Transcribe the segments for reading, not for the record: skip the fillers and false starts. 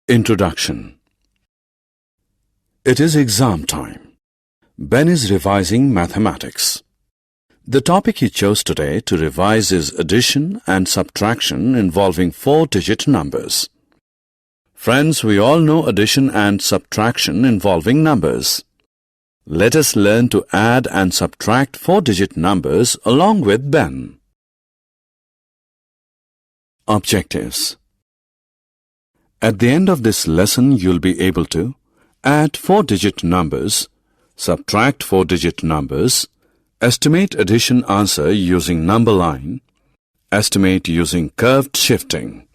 Introduction. It is exam time. Ben is revising mathematics. The topic he chose today to revise is addition and subtraction involving 4-digit numbers. Friends, we all know addition and subtraction involving numbers. Let us learn to add and subtract 4-digit numbers along with Ben. Objectives. At the end of this lesson, you'll be able to add 4-digit numbers, subtract 4-digit numbers, estimate addition answer using number line, estimate using curved shifting.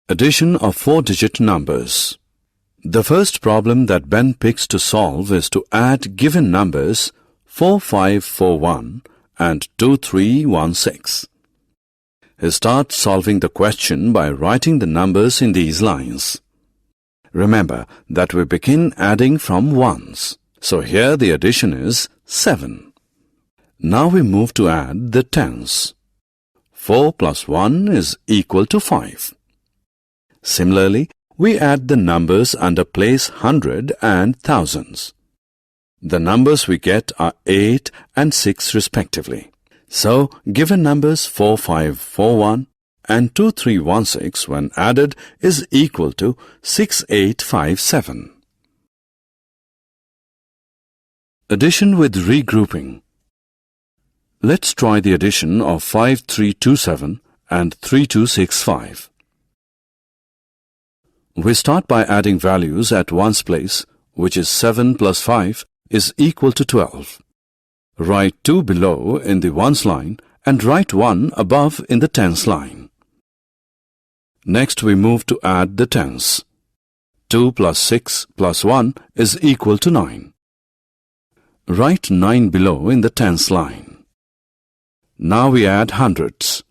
Addition of 4-digit numbers. The first problem that Ben picks to solve is to add given numbers 4541 and 2316. He starts solving the question by writing the numbers in these lines. Remember that we begin adding from ones. So here the addition is 7. Now we move to add the tens. 4 plus 1 is equal to 5. Similarly, we add the numbers under place 100 and thousands. The numbers we get are 8 and 6 respectively. So, given numbers 4541 and 2316 when added is equal to 6857. Addition with regrouping. Let's try the addition of 5327 and 3265. We start by adding values at ones place, which is 7 plus 5 is equal to 12. Write 2 below in the ones line and write 1 above in the tens line. Next we move to add the tens. 2 plus 6 plus 1 is equal to 9. Write 9 below in the tens line. Now we add hundreds.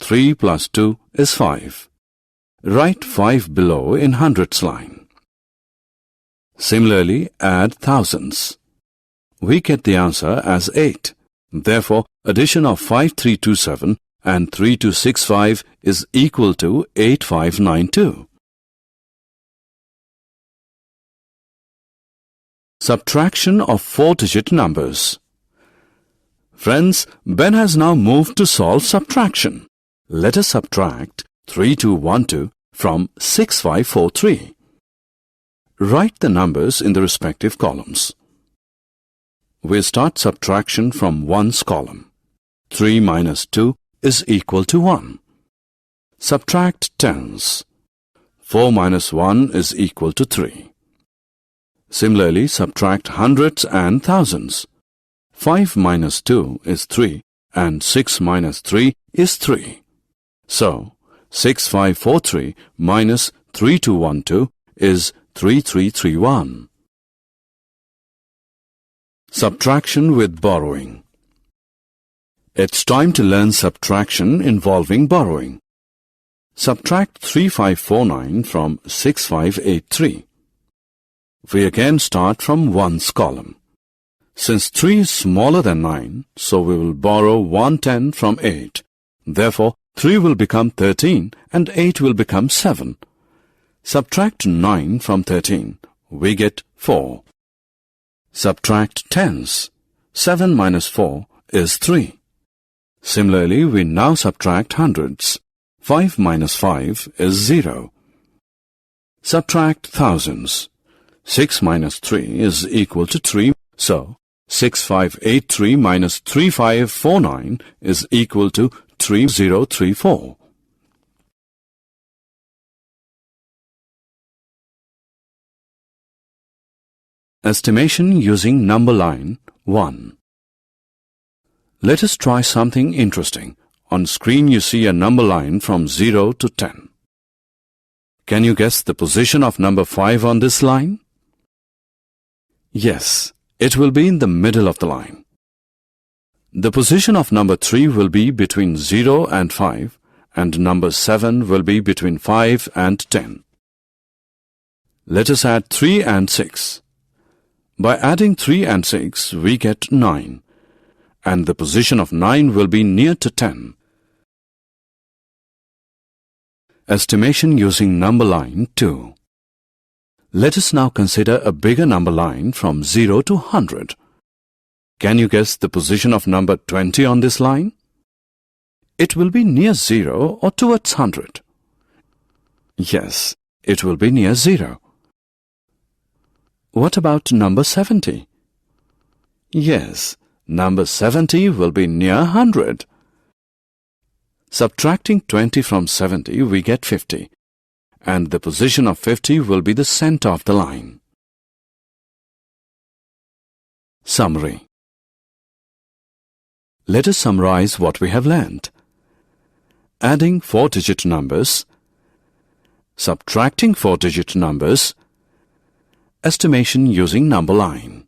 3 plus 2 is 5. Write 5 below in hundreds line. Similarly, add thousands. We get the answer as 8. Therefore, addition of 5327 and 3265 is equal to 8592. Subtraction of 4-digit numbers. Friends, Ben has now moved to solve subtraction. Let us subtract 3212 from 6543. Write the numbers in the respective columns. We start subtraction from ones column. 3 minus 2 is equal to 1. Subtract tens. 4 minus 1 is equal to 3. Similarly, subtract hundreds and thousands. 5 minus 2 is 3 and 6 minus 3 is 3. So, 6543 minus 3212 is 3331. Subtraction with borrowing. It's time to learn subtraction involving borrowing. Subtract 3549 from 6583. We again start from ones column. Since 3 is smaller than 9, so we will borrow 110 from 8. Therefore, 3 will become 13 and 8 will become 7. Subtract 9 from 13. We get 4. Subtract tens. 7 minus 4 is 3. Similarly, we now subtract hundreds. 5 minus 5 is 0. Subtract thousands. 6 minus 3 is equal to 3. So, 6583 minus 3549 is equal to 3034. Estimation using number line 1. Let us try something interesting. On screen you see a number line from 0 to 10. Can you guess the position of number 5 on this line? Yes, it will be in the middle of the line. The position of number 3 will be between 0 and 5, and number 7 will be between 5 and 10. Let us add 3 and 6. By adding 3 and 6, we get 9. And the position of 9 will be near to 10. Estimation using number line 2. Let us now consider a bigger number line from 0 to 100. Can you guess the position of number 20 on this line? It will be near 0 or towards 100. Yes, it will be near 0. What about number 70? Yes, number 70 will be near 100. Subtracting 20 from 70, we get 50. And the position of 50 will be the center of the line. Summary. Let us summarize what we have learned. Adding 4-digit numbers, subtracting 4-digit numbers, estimation using number line.